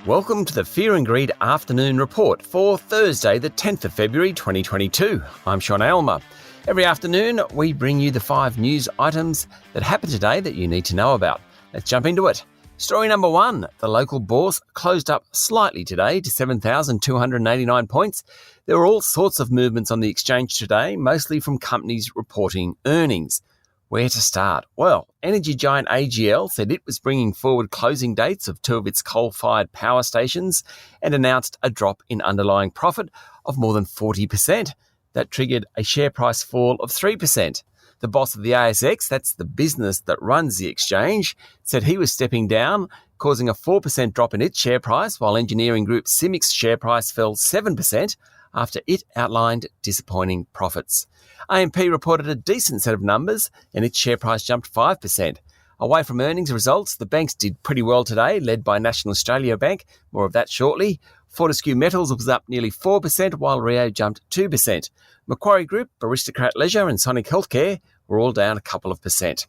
Welcome to the Fear and Greed Afternoon Report for Thursday, the 10th of February 2022. I'm Sean Aylmer. Every afternoon, we bring you the 5 news items that happened today that you need to know about. Let's jump into it. Story number 1, the local bourse closed up slightly today to 7,289 points. There were all sorts of movements on the exchange today, mostly from companies reporting earnings. Where to start? Well, energy giant AGL said it was bringing forward closing dates of 2 of its coal-fired power stations and announced a drop in underlying profit of more than 40%. That triggered a share price fall of 3%. The boss of the ASX, that's the business that runs the exchange, said he was stepping down, causing a 4% drop in its share price, while engineering group CIMIC's share price fell 7% after it outlined disappointing profits. AMP reported a decent set of numbers and its share price jumped 5%. Away from earnings results, the banks did pretty well today, led by National Australia Bank. More of that shortly. Fortescue Metals was up nearly 4%, while Rio jumped 2%. Macquarie Group, Aristocrat Leisure and Sonic Healthcare were all down a couple of percent.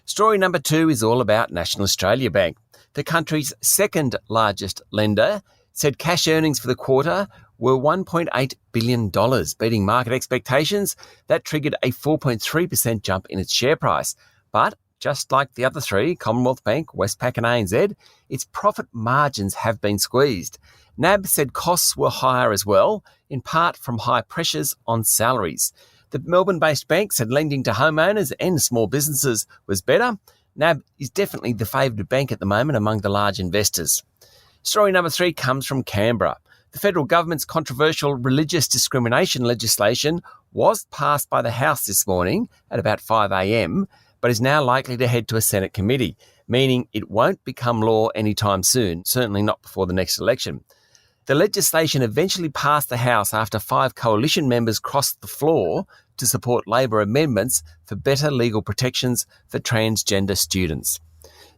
Story number 2 is all about National Australia Bank. The country's second largest lender said cash earnings for the quarter were $1.8 billion, beating market expectations. That triggered a 4.3% jump in its share price. But just like the other 3, Commonwealth Bank, Westpac and ANZ, its profit margins have been squeezed. NAB said costs were higher as well, in part from high pressures on salaries. The Melbourne-based bank said lending to homeowners and small businesses was better. NAB is definitely the favoured bank at the moment among the large investors. Story number 3 comes from Canberra. The federal government's controversial religious discrimination legislation was passed by the House this morning at about 5 a.m, but is now likely to head to a Senate committee, meaning it won't become law anytime soon, certainly not before the next election. The legislation eventually passed the House after 5 coalition members crossed the floor to support Labor amendments for better legal protections for transgender students.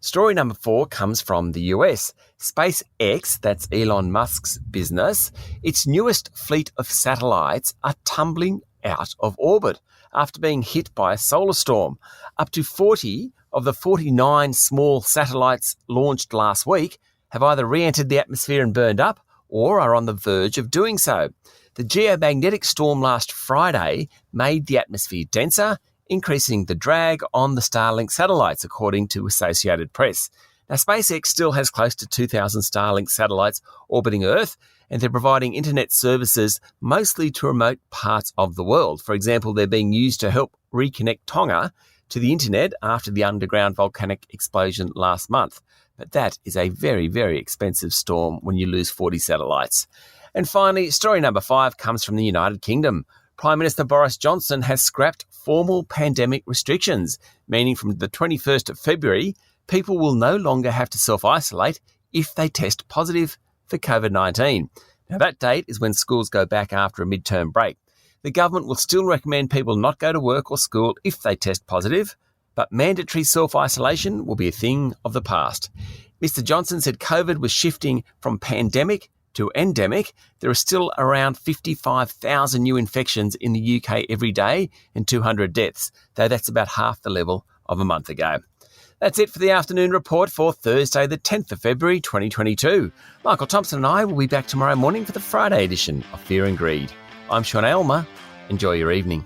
Story number 4 comes from the US. SpaceX, that's Elon Musk's business, its newest fleet of satellites are tumbling out of orbit after being hit by a solar storm. Up to 40 of the 49 small satellites launched last week have either re-entered the atmosphere and burned up or are on the verge of doing so. The geomagnetic storm last Friday made the atmosphere denser, increasing the drag on the Starlink satellites, according to Associated Press. Now, SpaceX still has close to 2,000 Starlink satellites orbiting Earth, and they're providing internet services mostly to remote parts of the world. For example, they're being used to help reconnect Tonga to the internet after the underground volcanic explosion last month. But that is a very, very expensive storm when you lose 40 satellites. And finally, story number 5 comes from the United Kingdom. Prime Minister Boris Johnson has scrapped formal pandemic restrictions, meaning from the 21st of February, people will no longer have to self-isolate if they test positive for COVID-19. Now, that date is when schools go back after a midterm break. The government will still recommend people not go to work or school if they test positive, but mandatory self-isolation will be a thing of the past. Mr. Johnson said COVID was shifting from pandemic to endemic. There are still around 55,000 new infections in the UK every day and 200 deaths, though that's about half the level of a month ago. That's it for the afternoon report for Thursday, the 10th of February 2022. Michael Thompson and I will be back tomorrow morning for the Friday edition of Fear and Greed. I'm Sean Aylmer. Enjoy your evening.